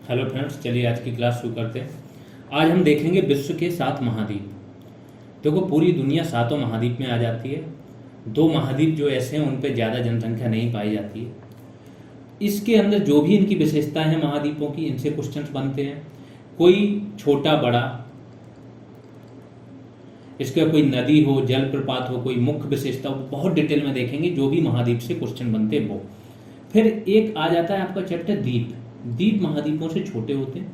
Hello friends, चलिए आज की क्लास शुरू करते हैं। आज हम देखेंगे विश्व के 7 महाद्वीप। देखो, पूरी दुनिया 7 महाद्वीप में आ जाती है। 2 महाद्वीप जो ऐसे हैं उन पे ज़्यादा जनसंख्या नहीं पाई जाती है। इसके अंदर जो भी इनकी विशेषताएं हैं महाद्वीपों की, इनसे क्वेश्चंस बनते हैं। कोई छोटा बड़ा, इसका कोई नदी हो, जलप्रपात हो, कोई मुख्य विशेषता हो, बहुत डिटेल में देखेंगे। जो भी महाद्वीप से क्वेश्चन बनते हैं वो। फिर एक आ जाता है आपका चैप्टर द्वीप। द्वीप महाद्वीपों से छोटे होते हैं।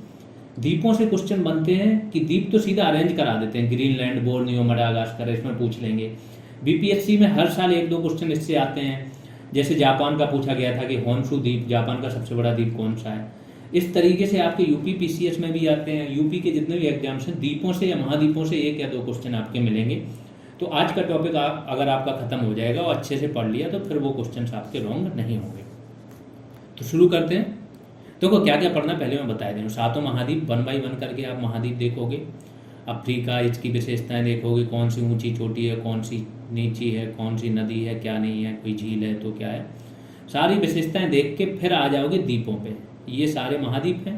द्वीपों से क्वेश्चन बनते हैं कि द्वीप तो सीधा अरेंज करा देते हैं, ग्रीनलैंड, बोर्नियो, मडागास्कर, इसमें पूछ लेंगे। बीपीएससी में हर साल 1-2 क्वेश्चन इससे आते हैं। जैसे जापान का पूछा गया था कि होन्शु द्वीप, जापान का सबसे बड़ा द्वीप कौन सा है। इस तरीके से आपके यूपी पीसीएस में भी आते हैं। यूपी के जितने भी एग्जाम्स हैं, द्वीपों से या महाद्वीपों से 1 या 2 क्वेश्चन आपके मिलेंगे। तो आज का टॉपिक अगर आपका खत्म हो जाएगा और अच्छे से पढ़ लिया तो फिर वो क्वेश्चन आपके रॉन्ग नहीं होंगे। तो शुरू करते हैं। देखो, क्या क्या पढ़ना पहले मैं बता दूँ। 7 महाद्वीप 1 बाई 1 करके आप महाद्वीप देखोगे। अफ्रीका, इसकी विशेषताएं देखोगे, कौन सी ऊंची चोटी है, कौन सी नीची है, कौन सी नदी है, क्या नहीं है, कोई झील है तो क्या है, सारी विशेषताएं देख के फिर आ जाओगे द्वीपों पे। ये सारे महाद्वीप हैं।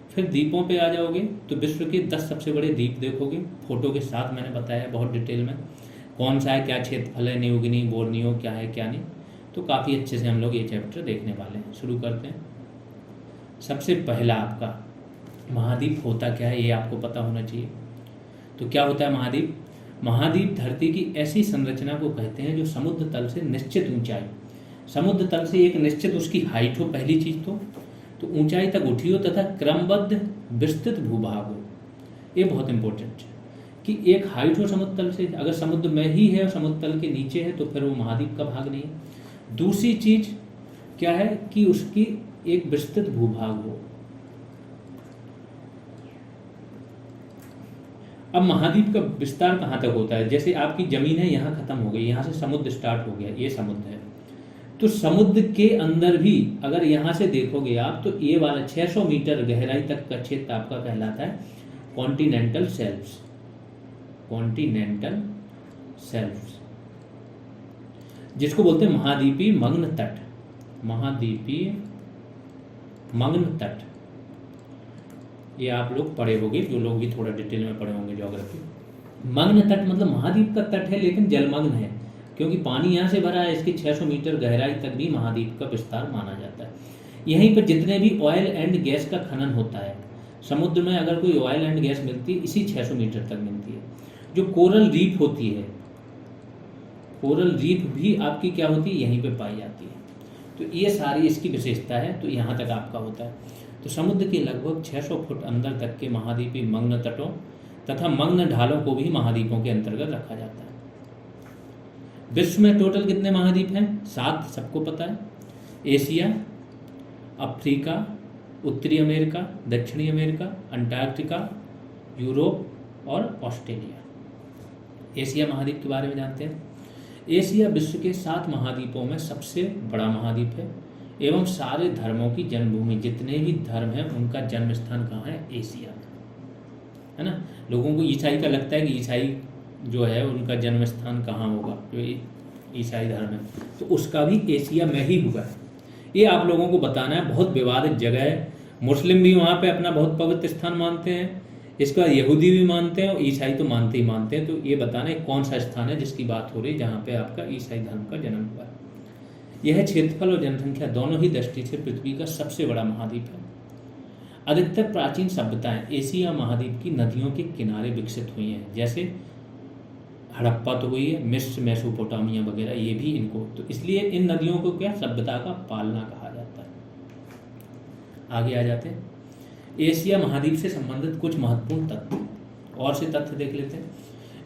फिर द्वीपों पे आ जाओगे तो विश्व के 10 सबसे बड़े द्वीप देखोगे। फोटो के साथ मैंने बताया बहुत डिटेल में कौन सा है, क्या क्षेत्रफल है, न्यू गिनी, बोर्नियो क्या है क्या नहीं। तो काफ़ी अच्छे से हम लोग ये चैप्टर देखने वाले हैं। शुरू करते हैं। सबसे पहला आपका महाद्वीप होता क्या है ये आपको पता होना चाहिए। तो क्या होता है महाद्वीप? महाद्वीप धरती की ऐसी संरचना को कहते हैं जो समुद्र तल से निश्चित ऊंचाई, समुद्र तल से एक निश्चित उसकी हाइट हो, पहली चीज तो ऊंचाई तक उठी हो, तथा क्रमबद्ध विस्तृत भूभाग हो। ये बहुत इंपॉर्टेंट है कि एक हाइट हो समुद्र तल से। अगर समुद्र में ही है और समुद्र तल के नीचे है तो फिर वो महाद्वीप का भाग नहीं है। दूसरी चीज क्या है कि उसकी एक विस्तृत भूभाग हो। अब महाद्वीप का विस्तार कहाँ तक होता है? जैसे आपकी जमीन है, यहाँ खत्म हो गई, यहाँ से समुद्र स्टार्ट हो गया, ये समुद्र है। तो समुद्र के अंदर भी अगर यहाँ से देखोगे आप तो ये वाला 600 मीटर गहराई तक का क्षेत्र आपका कहलाता है कॉन्टिनेंटल शेल्फ्स। कॉन्टिनेंटल शेल्फ्स जिसको बोलते हैं महाद्वीपीय मग्न तट। महाद्वीपीय मग्न तट, ये आप लोग पढ़े होंगे, जो लोग भी थोड़ा डिटेल में पढ़े होंगे ज्योग्राफी। मग्न तट मतलब महाद्वीप का तट है लेकिन जलमग्न है, क्योंकि पानी यहाँ से भरा है। इसकी 600 मीटर गहराई तक भी महाद्वीप का विस्तार माना जाता है। यहीं पर जितने भी ऑयल एंड गैस का खनन होता है समुद्र में, अगर कोई ऑयल एंड गैस मिलती है इसी 600 मीटर तक मिलती है। जो कोरल रीफ होती है, कोरल रीफ भी आपकी क्या होती है, यहीं पे पाई जाती है। तो ये सारी इसकी विशेषता है। तो यहाँ तक आपका होता है। तो समुद्र के लगभग 600 फुट अंदर तक के महाद्वीपीय मग्न तटों तथा मग्न ढालों को भी महाद्वीपों के अंतर्गत रखा जाता है। विश्व में टोटल कितने महाद्वीप हैं? 7, सबको पता है। एशिया, अफ्रीका, उत्तरी अमेरिका, दक्षिणी अमेरिका, अंटार्कटिका, यूरोप और ऑस्ट्रेलिया। एशिया महाद्वीप के बारे में जानते हैं। एशिया विश्व के 7 महाद्वीपों में सबसे बड़ा महाद्वीप है एवं सारे धर्मों की जन्मभूमि। जितने भी धर्म हैं उनका जन्म स्थान कहाँ है? एशिया, है ना। लोगों को ईसाई का लगता है कि ईसाई जो है उनका जन्म स्थान कहाँ होगा, जो ईसाई धर्म है, तो उसका भी एशिया में ही हुआ है। ये आप लोगों को बताना है। बहुत विवादित जगह है। मुस्लिम भी वहाँ पे अपना बहुत पवित्र स्थान मानते हैं, इसका यहूदी भी मानते हैं और ईसाई तो मानते ही मानते हैं। तो ये बताना है कौन सा स्थान है जिसकी बात हो रही है जहाँ पे आपका ईसाई धर्म का जन्म हुआ है। यह क्षेत्रफल और जनसंख्या दोनों ही दृष्टि से पृथ्वी का सबसे बड़ा महाद्वीप है। अधिकतर प्राचीन सभ्यताएं एशिया महाद्वीप की नदियों के किनारे विकसित हुई हैं। जैसे हड़प्पा तो हुई है, मिस्र, मेसोपोटामिया वगैरह, ये भी इनको, तो इसलिए इन नदियों को क्या सभ्यता का पालना कहा जाता है। आगे आ जाते हैं। एशिया महाद्वीप से संबंधित कुछ महत्वपूर्ण तथ्य और से तथ्य देख लेते हैं।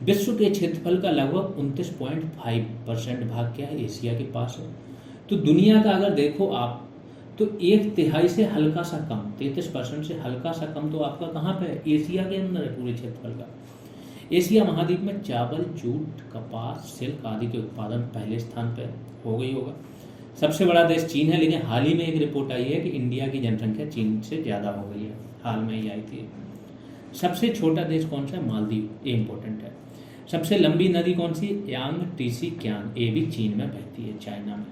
विश्व के क्षेत्रफल का लगभग 29.5% भाग क्या है? एशिया के पास है। तो दुनिया का अगर देखो आप तो 1/3 से हल्का सा कम, 33% से हल्का सा कम तो आपका कहाँ पे है? एशिया के अंदर है पूरे क्षेत्रफल का। एशिया महाद्वीप में चावल, जूट, कपास, सिल्क आदि के उत्पादन पहले स्थान पर हो गई होगा। सबसे बड़ा देश चीन है, लेकिन हाल ही में एक रिपोर्ट आई है कि इंडिया की जनसंख्या चीन से ज़्यादा हो गई है, हाल में ही आई थी। सबसे छोटा देश कौन सा है? मालदीव, ये इंपॉर्टेंट है। सबसे लंबी नदी कौन सी? यांग टीसी क्यान, ये भी चीन में बहती है, चाइना में।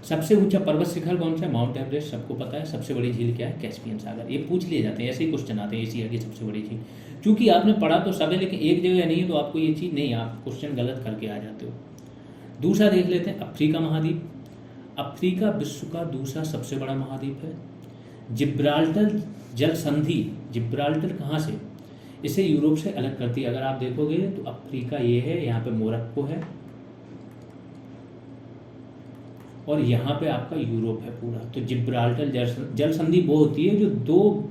सबसे ऊंचा पर्वत शिखर कौन सा है? माउंट एवरेस्ट, सबको पता है। सबसे बड़ी झील क्या है? कैस्पियन सागर। ये पूछ लिए जाते हैं, ऐसे ही क्वेश्चन आते हैं, एशिया की सबसे बड़ी झील। क्योंकि आपने पढ़ा तो सब है लेकिन एक जगह नहीं है तो आपको ये चीज़ नहीं, आप क्वेश्चन गलत करके आ जाते हो। दूसरा देख लेते हैं, अफ्रीका महाद्वीप। अफ्रीका विश्व का दूसरा सबसे बड़ा महाद्वीप है। जिब्राल्टर जल संधि, जिब्राल्टर कहाँ से? इसे यूरोप से अलग करती है। अगर आप देखोगे तो अफ्रीका ये है, यहाँ पे मोरक्को है और यहाँ पे आपका यूरोप है पूरा। तो जिब्राल्टर जल संधि वो होती है जो दो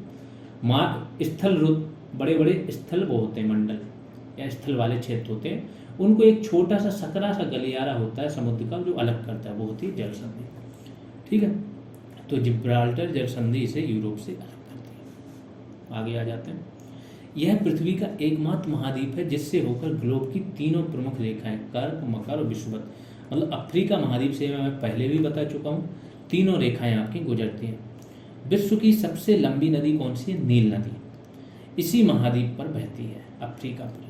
मार्ग स्थल, बड़े बड़े स्थल वो होते हैं, मंडल या स्थल वाले क्षेत्र होते हैं, उनको एक छोटा सा सकरा सा गलियारा होता है समुद्र का जो अलग करता है, वो होती है जल संधि। ठीक है, तो जिब्राल्टर जल संधि इसे यूरोप से अलग करती है। आगे आ जाते हैं। यह पृथ्वी का एकमात्र महाद्वीप है जिससे होकर ग्लोब की तीनों प्रमुख रेखाएं कर्क, मकर और विषुवत, मतलब अफ्रीका महाद्वीप से मैं पहले भी बता चुका हूँ, तीनों रेखाएं आपकी गुजरती हैं। विश्व की सबसे लंबी नदी कौन सी है? नील नदी, इसी महाद्वीप पर बहती है, अफ्रीका पर।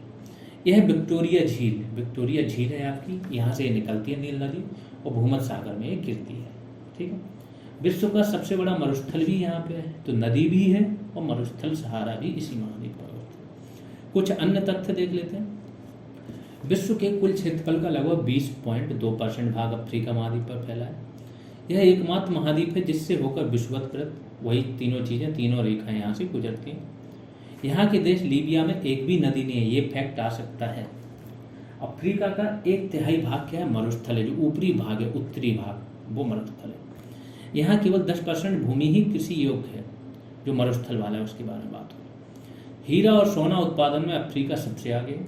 यह विक्टोरिया झील, विक्टोरिया झील है आपकी, यहाँ से निकलती है नील नदी और भूमध्य सागर में ये गिरती है। ठीक है, विश्व का सबसे बड़ा मरुस्थल भी यहाँ पे है, तो नदी भी है और मरुस्थल सहारा भी इसी महाद्वीप पर होता है। कुछ अन्य तथ्य देख लेते हैं। विश्व के कुल क्षेत्रफल का लगभग 20.2% भाग अफ्रीका महाद्वीप पर फैला है। यह एकमात्र महाद्वीप है जिससे होकर विषुवत, वही तीनों चीज़ें, तीनों रेखाएं यहाँ से गुजरती हैं। यहाँ के देश लीबिया में एक भी नदी नहीं है, ये फैक्ट आ सकता है। अफ्रीका का 1/3 भाग क्या है? मरुस्थल है, जो ऊपरी भाग है, उत्तरी भाग, वो मरुस्थल है। यहाँ केवल 10% भूमि ही कृषि योग्य है, जो मरुस्थल वाला है उसके बारे में बात हो। हीरा और सोना उत्पादन में अफ्रीका सबसे आगे है।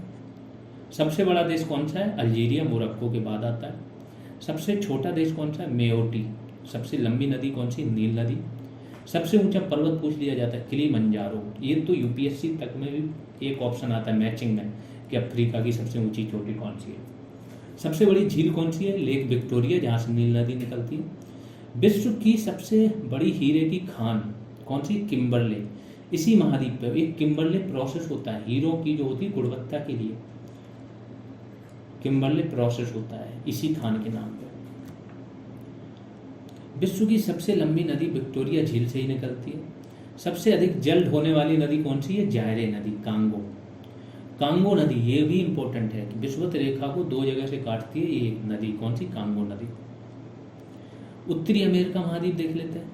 सबसे बड़ा देश कौन सा है? अल्जीरिया, मोरक्को के बाद आता है। सबसे छोटा देश कौन सा है? मेयोटी। सबसे लंबी नदी कौन सी? नील नदी। सबसे ऊंचा पर्वत पूछ लिया जाता है, किलिमंजारो। ये तो यूपीएससी तक में भी एक ऑप्शन आता है मैचिंग में कि अफ्रीका की सबसे ऊंची चोटी कौन सी है। सबसे बड़ी झील कौन सी है? लेक विक्टोरिया, जहाँ से नील नदी निकलती है। विश्व की सबसे बड़ी हीरे की खान कौन सी? किम्बरले, इसी महाद्वीप पर। एक किम्बरले प्रोसेस होता है हीरों की जो होती है गुणवत्ता के लिए, किम्बरले प्रोसेस होता है इसी खान के नाम पर। विश्व की सबसे लंबी नदी विक्टोरिया झील से ही निकलती है। सबसे अधिक जल ढोने वाली नदी कौन सी है? जायरे नदी, कांगो। कांगो नदी, ये भी इंपॉर्टेंट है कि विषुवत रेखा को दो जगह से काटती है ये नदी, कौन सी? कांगो नदी। उत्तरी अमेरिका महाद्वीप देख लेते हैं।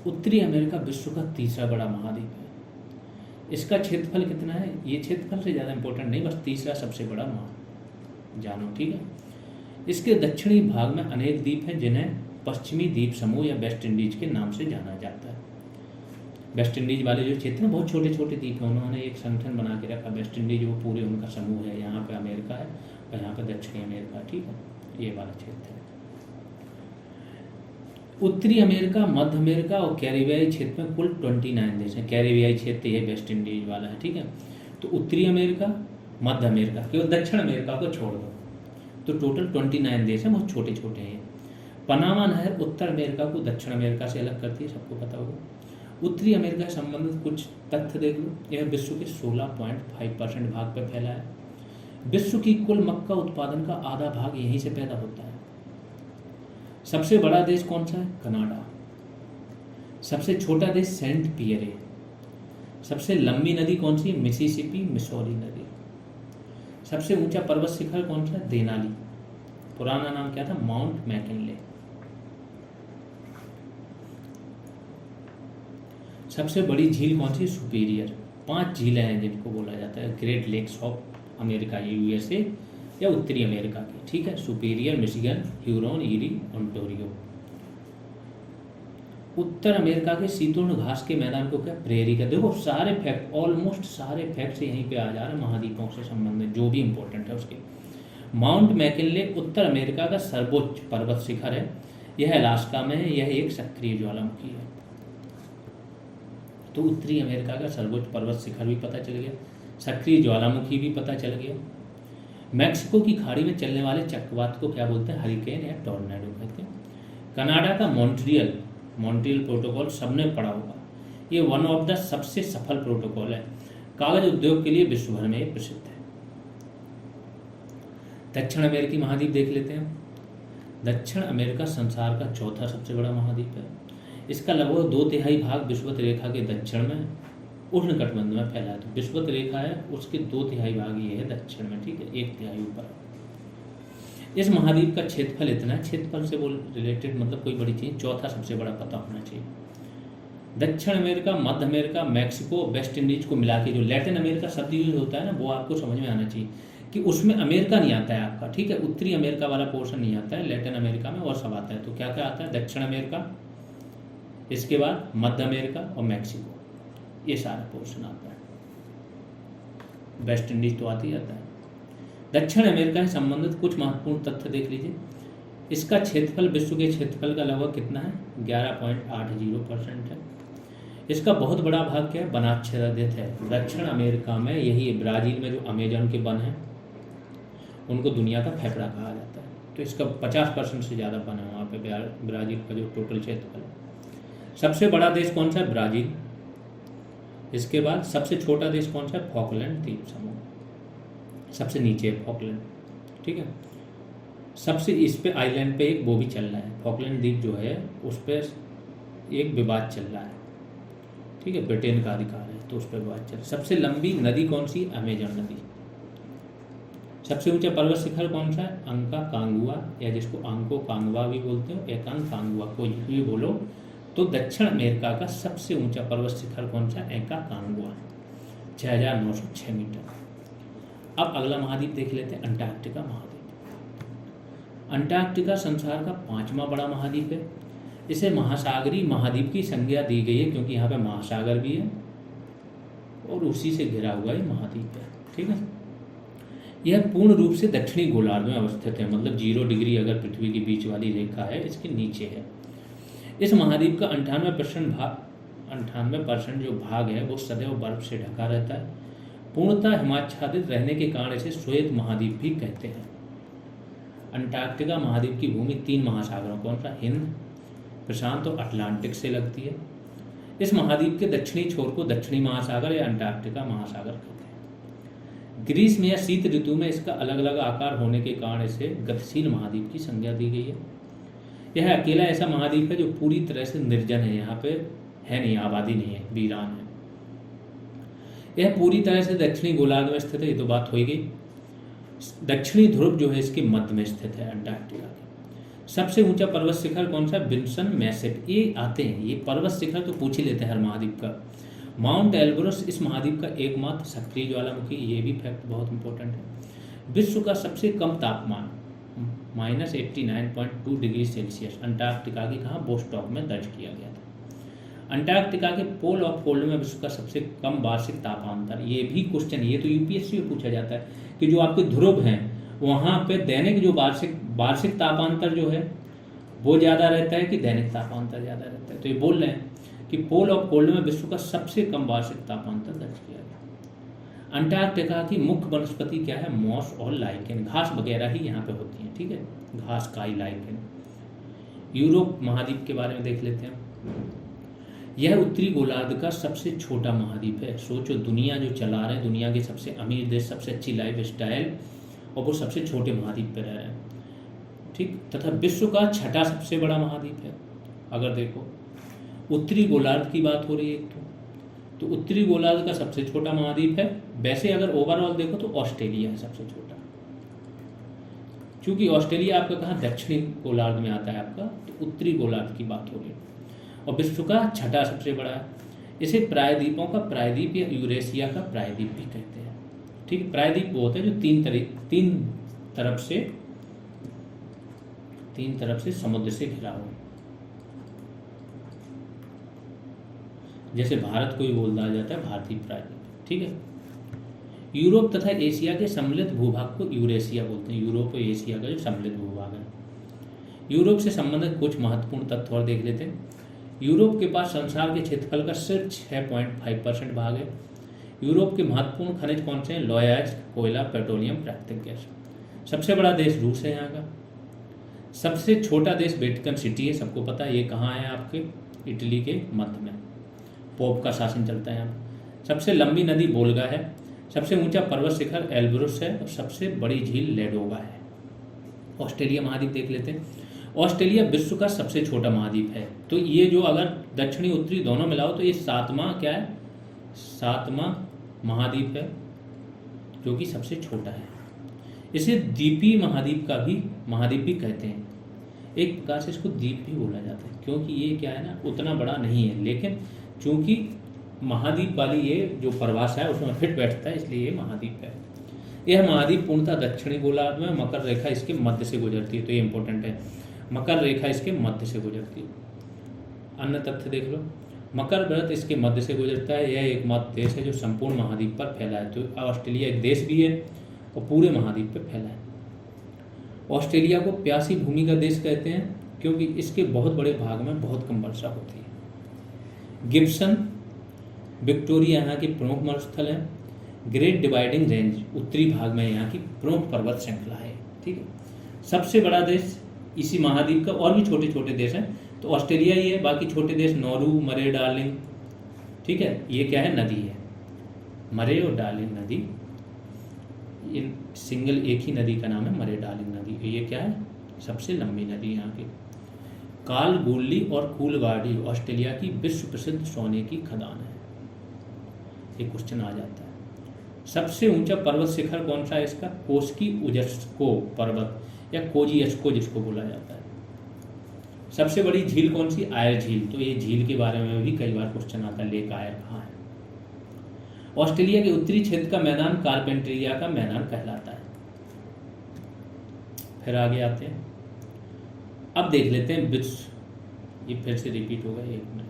उत्तरी अमेरिका विश्व का तीसरा बड़ा महाद्वीप है। इसका क्षेत्रफल कितना है? ये क्षेत्रफल से ज़्यादा इंपॉर्टेंट नहीं, बस तीसरा सबसे बड़ा जानो। ठीक है, इसके दक्षिणी भाग में अनेक द्वीप हैं जिन्हें पश्चिमी द्वीप समूह या वेस्ट इंडीज के नाम से जाना जाता है। वेस्ट इंडीज वाले जो क्षेत्र हैं बहुत छोटे छोटे द्वीप हैं, उन्होंने एक संगठन बना के रखा वेस्ट इंडीज, वो पूरे उनका समूह है। यहाँ पे अमेरिका है और यहाँ पे दक्षिणी अमेरिका। ठीक है, ये वाला क्षेत्र है। उत्तरी अमेरिका, मध्य अमेरिका और कैरिबियाई क्षेत्र में कुल 29 देश हैं। कैरिबियाई क्षेत्र ये वेस्ट इंडीज वाला है। ठीक है, तो उत्तरी अमेरिका, मध्य अमेरिका, केवल दक्षिण अमेरिका को छोड़ दो तो टोटल 29 देश हैं, बहुत छोटे छोटे हैं। पनामा नहर उत्तर अमेरिका को दक्षिण अमेरिका से अलग करती है, सबको पता होगा। उत्तरी अमेरिका से संबंधित कुछ तथ्य देख लो। यह विश्व के 16.5% भाग पर फैला है। विश्व की कुल मक्का उत्पादन का आधा भाग यहीं से पैदा होता है। सबसे बड़ा देश कौन सा है? कनाडा। सबसे छोटा देश सेंट पियर है। सबसे लंबी नदी कौन सी? मिसिसिपी, मिसौरी नदी। सबसे ऊंचा पर्वत शिखर कौन सा? देनाली। पुराना नाम क्या था? Mount McKinley. सबसे बड़ी झील कौन सी? सुपीरियर। 5 झीलें हैं जिनको बोला जाता है Great Lakes of America, USA या उत्तरी अमेरिका की। ठीक है, Superior, Michigan, Huron, Erie, Ontario. उत्तर अमेरिका के शीतोष्ण घास के मैदान को क्या? प्रेरी का। देखो सारे फैक्ट, ऑलमोस्ट सारे फैक्ट्स यहीं पे आ जा रहे हैं महाद्वीपों से संबंधित, जो भी इंपॉर्टेंट है उसके। माउंट मैकिनले उत्तर अमेरिका का सर्वोच्च पर्वत शिखर है। यह अलास्का में है। यह एक सक्रिय ज्वालामुखी है। तो उत्तरी अमेरिका का सर्वोच्च पर्वत शिखर भी पता चल गया, सक्रिय ज्वालामुखी भी पता चल गया। मैक्सिको की खाड़ी में चलने वाले चक्रवात को क्या बोलते हैं? हरिकेन या टॉर्नेडो कहते हैं। कनाडा का मॉन्ट्रियल प्रोटोकॉल सबने पढ़ा होगा। ये वन ऑफ द सबसे सफल प्रोटोकॉल है। कागज उद्योग के लिए विश्व भर में प्रसिद्ध है। दक्षिण अमेरिकी महाद्वीप देख लेते हैं। दक्षिण अमेरिका संसार का चौथा सबसे बड़ा महाद्वीप है। इसका लगभग 2/3 भाग विषुवत रेखा के दक्षिण में उष्णकटिबंध में फैला है। तो विषुवत रेखा है, उसके 2/3 भाग ये है दक्षिण में, ठीक है, 1/3 ऊपर। इस महाद्वीप का क्षेत्रफल इतना है, क्षेत्रफल से बोल रिलेटेड मतलब कोई बड़ी चीज़, चौथा सबसे बड़ा पता होना चाहिए। दक्षिण अमेरिका, मध्य अमेरिका, मैक्सिको, वेस्ट इंडीज को मिला के जो लैटिन अमेरिका शब्द यूज होता है ना, वो आपको समझ में आना चाहिए कि उसमें अमेरिका नहीं आता है आपका, ठीक है, उत्तरी अमेरिका वाला पोर्शन नहीं आता है, लैटिन अमेरिका में और सब आता है। तो क्या क्या आता है? दक्षिण अमेरिका, इसके बाद मध्य अमेरिका और मैक्सिको, ये सारा पोर्शन आता है। वेस्ट इंडीज तो आती ही आता है। दक्षिण अमेरिका से संबंधित कुछ महत्वपूर्ण तथ्य देख लीजिए। इसका क्षेत्रफल विश्व के क्षेत्रफल का लगभग कितना है? 11.80% है। इसका बहुत बड़ा भाग क्या है? वनाच्छादित है। दक्षिण अमेरिका में यही ब्राज़ील में जो अमेजन के वन हैं उनको दुनिया का फेफड़ा कहा जाता है। तो इसका 50% से ज़्यादा वन है वहाँ पे ब्राज़ील का जो टोटल क्षेत्रफल है। सबसे बड़ा देश कौन सा है? ब्राज़ील। इसके बाद सबसे छोटा देश कौन सा है? फॉकलैंड द्वीप समूह, सबसे नीचे है फॉकलैंड, ठीक है। सबसे इस पे आइलैंड पे एक वो भी चल रहा है, फॉकलैंड द्वीप जो है उस पर एक विवाद चल रहा है, ठीक है, ब्रिटेन का अधिकार है तो उस पर विवाद चल रहा है। सबसे लंबी नदी कौन सी? अमेजन नदी। सबसे ऊंचा पर्वत शिखर कौन सा है? अंकाकांगुआ, या जिसको आंको कांगवा भी बोलते हो, एकांकांगुआ, कोई भी बोलो। तो दक्षिण अमेरिका का सबसे ऊंचा पर्वत शिखर कौन सा? एकांकांगुआ, 6906 मीटर। अब अगला महाद्वीप देख लेते हैं, अंटार्कटिका महाद्वीप। अंटार्कटिका संसार का 5वां बड़ा महाद्वीप है। इसे महासागरीय महाद्वीप की संज्ञा दी गई है क्योंकि यहाँ पे महासागर भी है और उसी से घिरा हुआ ये महाद्वीप है, ठीक है। यह पूर्ण रूप से दक्षिणी गोलार्ध में अवस्थित है, मतलब 0 डिग्री अगर पृथ्वी के बीच वाली रेखा है इसके नीचे है। इस महाद्वीप का 98% जो भाग है वो सदैव बर्फ से ढका रहता है। पूर्णतः हिमाच्छादित रहने के कारण इसे श्वेत महाद्वीप भी कहते हैं। अंटार्कटिका महाद्वीप की भूमि 3 महासागरों कौन सा? हिंद, प्रशांत और अटलांटिक से लगती है। इस महाद्वीप के दक्षिणी छोर को दक्षिणी महासागर या अंटार्कटिका महासागर कहते हैं। ग्रीष्म या शीत ऋतु में इसका अलग अलग आकार होने के कारण इसे गतिशील महाद्वीप की संज्ञा दी गई है। यह अकेला ऐसा महाद्वीप है जो पूरी तरह से निर्जन है, यहाँ पे है नहीं, आबादी नहीं है, वीरान है। यह पूरी तरह से दक्षिणी गोलार्ध में स्थित है, ये तो बात हो गई। दक्षिणी ध्रुव जो है इसके मध्य में स्थित है अंटार्कटिका के। सबसे ऊंचा पर्वत शिखर कौन सा? Wilson massive. ये आते हैं, ये पर्वत शिखर तो पूछ ही लेते हैं हर महाद्वीप का। माउंट एल्ब्रस इस महाद्वीप का एकमात्र सक्रिय ज्वालामुखी, ये भी फैक्ट बहुत इंपॉर्टेंट है। विश्व का सबसे कम तापमान -89.2 डिग्री सेल्सियस अंटार्कटिका के कहाँ? बोस्टॉक में दर्ज किया गया था। अंटार्कटिका के पोल ऑफ कोल्ड में विश्व का सबसे कम वार्षिक तापांतर, ये भी क्वेश्चन, ये तो यूपीएससी में पूछा जाता है कि जो आपके ध्रुव हैं वहाँ पे दैनिक जो वार्षिक तापांतर जो है वो ज़्यादा रहता है कि दैनिक तापांतर ज़्यादा रहता है। तो ये बोल रहे हैं कि पोल ऑफ कोल्ड में विश्व का सबसे कम वार्षिक तापांतर दर्ज किया गया। अंटार्कटिका की मुख्य वनस्पति क्या है? मॉस और लाइकेन, घास वगैरह ही यहाँ पे होती हैं, ठीक है, घास, काई, लाइकेन। यूरोप महाद्वीप के बारे में देख लेते हैं। यह उत्तरी गोलार्ध का सबसे छोटा महाद्वीप है। सोचो, दुनिया जो चला रहे हैं, दुनिया के सबसे अमीर देश, सबसे अच्छी लाइफ स्टाइल, और वो सबसे छोटे महाद्वीप पर रह रहे हैं, ठीक। तथा विश्व का 6ठा सबसे बड़ा महाद्वीप है। अगर देखो उत्तरी गोलार्ध की बात हो रही है तो उत्तरी गोलार्ध का सबसे छोटा महाद्वीप है। वैसे अगर ओवरऑल देखो तो ऑस्ट्रेलिया है सबसे छोटा, क्योंकि ऑस्ट्रेलिया आपका कहाँ? दक्षिणी गोलार्ध में आता है आपका, तो उत्तरी गोलार्ध की बात हो रही है। और विश्व का 6ठा सबसे बड़ा है। इसे प्रायद्वीपों का प्रायद्वीप या यूरेशिया का प्रायद्वीप भी कहते हैं, ठीक। प्रायद्वीप वो होता है जो तीन तरफ से समुद्र से घिरा हो। जैसे भारत को ही बोला जाता है भारतीय प्रायद्वीप, ठीक है। यूरोप तथा एशिया के सम्मिलित भूभाग को यूरेशिया बोलते हैं। यूरोप और एशिया का जो सम्मिलित भूभाग है। यूरोप से संबंधित कुछ महत्वपूर्ण तथ्य और देख लेते हैं। यूरोप के पास संसार के क्षेत्रफल का सिर्फ 6.5% भाग है। यूरोप के महत्वपूर्ण खनिज कौन से हैं? लोहा, कोयला, पेट्रोलियम, प्राकृतिक गैस। सबसे बड़ा देश रूस है यहाँ का। सबसे छोटा देश वेटिकन सिटी है, सबको पता है। ये कहाँ है? आपके इटली के मध्य में, पोप का शासन चलता है यहाँ। सबसे लंबी नदी वोल्गा है। सबसे ऊंचा पर्वत शिखर एल्ब्रुस है और सबसे बड़ी झील लेडोगा है। ऑस्ट्रेलिया महाद्वीप देख लेते हैं। ऑस्ट्रेलिया विश्व का सबसे छोटा महाद्वीप है। तो ये जो अगर दक्षिणी उत्तरी दोनों मिलाओ तो ये 7वां क्या है, 7वां महाद्वीप है जो कि सबसे छोटा है। इसे द्वीपीय महाद्वीप भी कहते हैं। एक प्रकार से इसको द्वीप भी बोला जाता है क्योंकि ये क्या है ना, उतना बड़ा नहीं है, लेकिन चूंकि महाद्वीप वाली ये जो परिभाषा है उसमें फिट बैठता है, इसलिए ये महाद्वीप है। यह महाद्वीप पूर्णतः दक्षिणी गोलार्ध में मकर रेखा इसके मध्य से गुजरती है, तो ये इंपॉर्टेंट है, मकर रेखा इसके मध्य से गुजरती है। अन्य तथ्य देख लो, मकर व्रत इसके मध्य से गुजरता है। यह एकमात्र देश है जो संपूर्ण महाद्वीप पर फैला है। तो ऑस्ट्रेलिया एक देश भी है और पूरे महाद्वीप पर फैला है। ऑस्ट्रेलिया को प्यासी भूमि का देश कहते हैं क्योंकि इसके बहुत बड़े भाग में बहुत कम वर्षा होती है। गिब्सन विक्टोरिया यहाँ की प्रमुख मरुस्थल है। ग्रेट डिवाइडिंग रेंज उत्तरी भाग में यहाँ की प्रमुख पर्वत श्रृंखला है। ठीक है, सबसे बड़ा देश इसी महाद्वीप का, और भी छोटे छोटे देश हैं, तो ऑस्ट्रेलिया ही है। बाकी छोटे देश नौरू, मरे, डार्लिंग, ठीक है, ये क्या है, नदी है, मरे और डार्लिंग नदी, इन सिंगल एक ही नदी का नाम है मरे डार्लिंग नदी। ये क्या है, सबसे लंबी नदी यहाँ की। कालगोल्ली और कूलगार्डी ऑस्ट्रेलिया की विश्व प्रसिद्ध सोने की खदान है। ये क्वेश्चन आ जाता है। सबसे ऊंचा पर्वत शिखर कौन सा है इसका, कोस्की उजस्को पर्वत या कोजियस्को जिसको बोला जाता है। सबसे बड़ी झील कौन सी, आयर झील। तो ये झील के बारे में भी कई बार क्वेश्चन आता है, लेक आयर कहाँ है। ऑस्ट्रेलिया के उत्तरी क्षेत्र का मैदान कारपेंटरिया का मैदान कहलाता है। फिर आगे आते हैं, अब देख लेते हैं विश्व, ये फिर से रिपीट होगा, एक मिनट।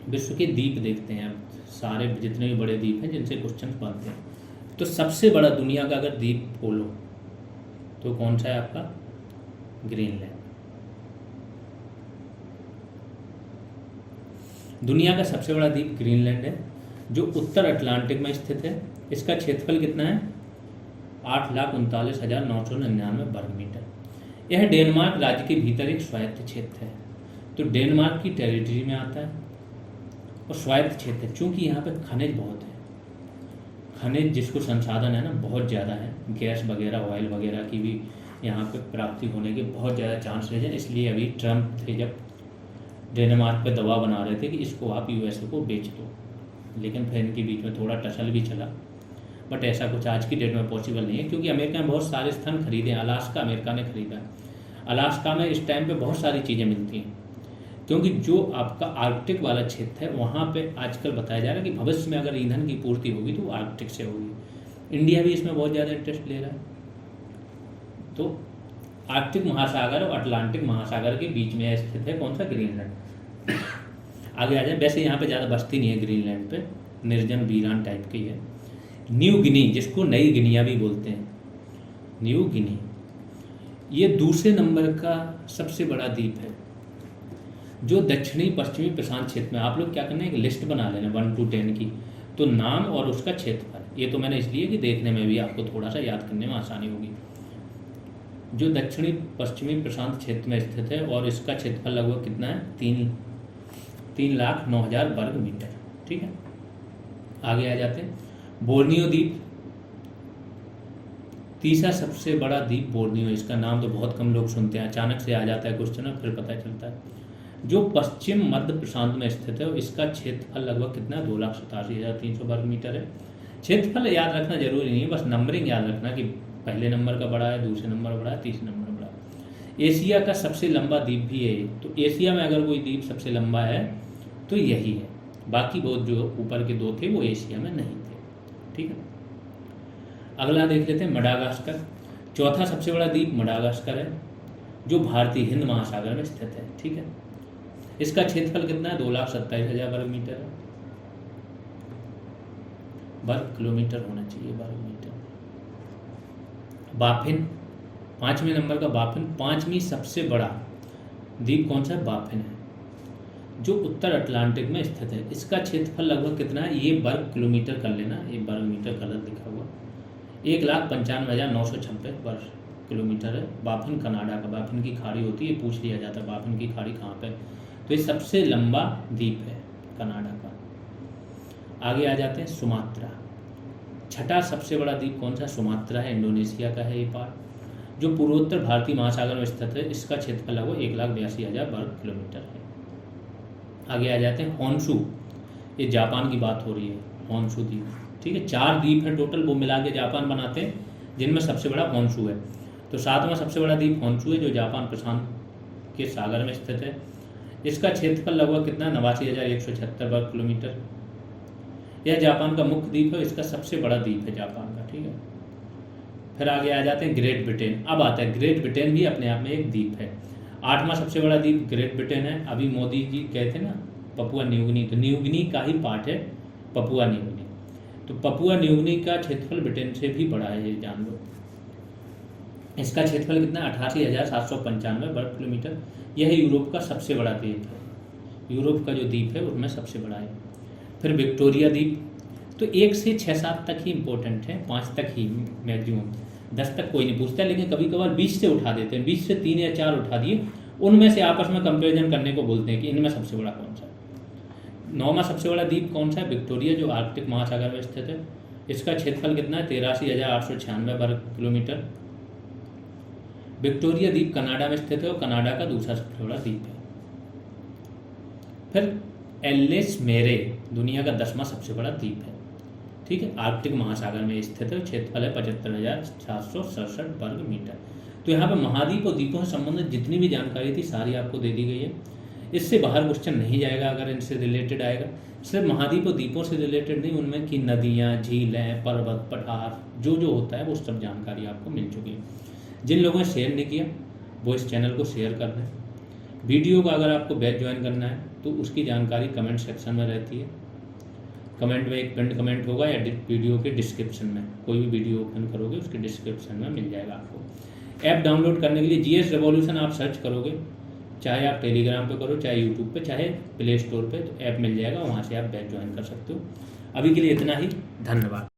विश्व के द्वीप देखते हैं अब, सारे जितने भी बड़े द्वीप हैं जिनसे क्वेश्चन बनते हैं। तो सबसे बड़ा दुनिया का अगर द्वीप बोलो तो कौन सा है आपका, ग्रीनलैंड। दुनिया का सबसे बड़ा द्वीप ग्रीनलैंड है जो उत्तर अटलांटिक में स्थित है। इसका क्षेत्रफल कितना है, 8,39,999 वर्ग मीटर। यह डेनमार्क राज्य के भीतर एक स्वायत्त क्षेत्र है। तो डेनमार्क की टेरिटरी में आता है और स्वायत्त क्षेत्र है। चूँकि यहाँ पे खनिज बहुत है, खनिज जिसको संसाधन है ना बहुत ज़्यादा है, गैस वगैरह ऑयल वगैरह की भी यहाँ पे प्राप्ति होने के बहुत ज़्यादा चांसेस हैं। इसलिए अभी ट्रम्प थे जब डेनमार्क पे दबाव बना रहे थे कि इसको आप यूएसए को बेच दो, लेकिन फिर इनके बीच में थोड़ा टसल भी चला। बट ऐसा कुछ आज की डेट में पॉसिबल नहीं है क्योंकि अमेरिका में बहुत सारे स्थान खरीदे हैं। अलास्का अमेरिका ने खरीदा। अलास्का में इस टाइम पे बहुत सारी चीज़ें मिलती हैं क्योंकि जो आपका आर्कटिक वाला क्षेत्र है वहाँ पे आजकल बताया जा रहा है कि भविष्य में अगर ईंधन की पूर्ति होगी तो आर्कटिक से होगी। इंडिया भी इसमें बहुत ज़्यादा इंटरेस्ट ले रहा है। तो आर्कटिक महासागर और अटलांटिक महासागर के बीच में स्थित है कौन सा, ग्रीनलैंड। आगे आ जाए, वैसे यहाँ पे ज़्यादा बस्ती नहीं है ग्रीनलैंड पे, निर्जन वीरान टाइप की है। न्यू गिनी, जिसको नई गिनिया भी बोलते हैं, न्यू गिनी, ये दूसरे नंबर का सबसे बड़ा द्वीप है जो दक्षिणी पश्चिमी प्रशांत क्षेत्र में। आप लोग क्या करना है, एक लिस्ट बना लेना 1 to 10 की, तो नाम और उसका क्षेत्रफल। ये तो मैंने इसलिए कि देखने में भी आपको थोड़ा सा याद करने में आसानी होगी। जो दक्षिणी पश्चिमी प्रशांत क्षेत्र में स्थित है और इसका क्षेत्रफल लगभग कितना है, 3,09,000 वर्ग मीटर। ठीक है, आगे आ जाते हैं। बोर्नियो द्वीप, तीसरा सबसे बड़ा द्वीप बोर्नियो। इसका नाम तो बहुत कम लोग सुनते हैं, अचानक से आ जाता है क्वेश्चन और फिर पता चलता है। जो पश्चिम मध्य प्रशांत में स्थित है इसका क्षेत्रफल लगभग कितना, 2,87,300 वर्ग मीटर है। क्षेत्रफल याद रखना जरूरी नहीं है, बस नंबरिंग याद रखना कि पहले नंबर का बड़ा है, दूसरे नंबर बड़ा है, तीसरे नंबर बड़ा है। एशिया का सबसे लंबा द्वीप भी है। तो एशिया में अगर कोई द्वीप सबसे लंबा है तो यही है। बाकी बहुत जो ऊपर के दो थे वो एशिया में नहीं थे। ठीक है, अगला देख लेते हैं मडागास्कर। चौथा सबसे बड़ा द्वीप मडागास्कर है जो भारतीय हिंद महासागर में स्थित है। ठीक है, इसका क्षेत्रफल कितना है, 2,27,000 वर्ग मीटर है। वर्ग किलोमीटर होना चाहिए, वर्ग मीटर। बाफिन, 5वें नंबर का बाफिन, 5वीं सबसे बड़ा द्वीप कौन सा है, बाफिन है जो उत्तर अटलांटिक में स्थित है। इसका क्षेत्रफल लगभग कितना है, ये वर्ग किलोमीटर कर लेना, ये वर्ग मीटर गलत लिखा हुआ, 1,95,996 वर्ग किलोमीटर है। बाफिन कनाडा का, बाफिन की खाड़ी होती है, पूछ लिया जाता है बाफिन की खाड़ी कहाँ पे, तो ये सबसे लंबा द्वीप है कनाडा का। आगे आ जाते हैं सुमात्रा। छठा सबसे बड़ा द्वीप कौन सा, सुमात्रा है, इंडोनेशिया का है ये पार्ट। जो पूर्वोत्तर भारतीय महासागर में स्थित है, इसका क्षेत्रफल लगभग 1,82,000 वर्ग किलोमीटर है। आगे आ जाते हैं होन्शु, ये जापान की बात हो रही है, होन्शु द्वीप, ठीक है। 4 द्वीप हैं टोटल, वो मिला के जापान बनाते हैं, जिनमें सबसे बड़ा होन्शु है। तो 7वां सबसे बड़ा द्वीप होन्शु है, जो जापान प्रशांत के सागर में स्थित है। इसका क्षेत्रफल लगभग कितना, 89,176 वर्ग किलोमीटर। यह जापान का मुख्य द्वीप है, इसका सबसे बड़ा द्वीप है जापान का, ठीक है। फिर आगे आ जाते हैं ग्रेट ब्रिटेन। अब आता है ग्रेट ब्रिटेन भी अपने आप में एक द्वीप है। 8वां सबसे बड़ा द्वीप ग्रेट ब्रिटेन है। अभी मोदी जी कहते ना पपुआ न्यूगिनी, तो न्यूगिनी का ही पार्ट है पपुआ न्यूगिनी। तो पपुआ न्यूगिनी का क्षेत्रफल ब्रिटेन से भी बड़ा है, ये जान लो। इसका क्षेत्रफल कितना, 88,795 वर्ग किलोमीटर। यह यूरोप का सबसे बड़ा द्वीप है, यूरोप का जो द्वीप है उसमें सबसे बड़ा है। फिर विक्टोरिया द्वीप, तो 1 से 6-7 तक ही इंपॉर्टेंट है, 5 तक ही मैक्सिमम, 10 तक कोई नहीं पूछता, लेकिन कभी कभार 20 से उठा देते हैं, 20 से 3 या 4 उठा दिए, उनमें से आपस में कंपेरिजन करने को बोलते हैं कि इनमें सबसे बड़ा कौन सा है। 9वां सबसे बड़ा द्वीप कौन सा है, विक्टोरिया, जो आर्कटिक महासागर में स्थित है। इसका क्षेत्रफल कितना है, 83,896 वर्ग किलोमीटर। विक्टोरिया द्वीप कनाडा में स्थित है और कनाडा का दूसरा सबसे बड़ा द्वीप है। फिर एलिस मेरे दुनिया का 10वां सबसे बड़ा द्वीप है, ठीक है, आर्कटिक महासागर में स्थित है। क्षेत्रफल है 75,767 वर्ग मीटर। तो यहाँ पे महाद्वीप और द्वीपों से संबंधित जितनी भी जानकारी थी सारी आपको दे दी गई है। इससे बाहर क्वेश्चन नहीं जाएगा अगर इनसे रिलेटेड आएगा। सिर्फ महाद्वीप और द्वीपों से रिलेटेड नहीं, उनमें की नदियाँ, झीलें, पर्वत, पठार, जो जो होता है वो सब जानकारी आपको मिल चुकी है। जिन लोगों ने शेयर नहीं किया वो इस चैनल को शेयर कर दें। वीडियो का अगर आपको बैच ज्वाइन करना है तो उसकी जानकारी कमेंट सेक्शन में रहती है। कमेंट में एक पिन कमेंट होगा या वीडियो के डिस्क्रिप्शन में, कोई भी वीडियो ओपन करोगे उसके डिस्क्रिप्शन में मिल जाएगा आपको। ऐप डाउनलोड करने के लिए GS रिवॉल्यूशन आप सर्च करोगे, चाहे आप टेलीग्राम पे करो, चाहे यूट्यूब पे, चाहे प्ले स्टोर पे, तो ऐप मिल जाएगा, वहाँ से आप बैच ज्वाइन कर सकते हो। अभी के लिए इतना ही, धन्यवाद।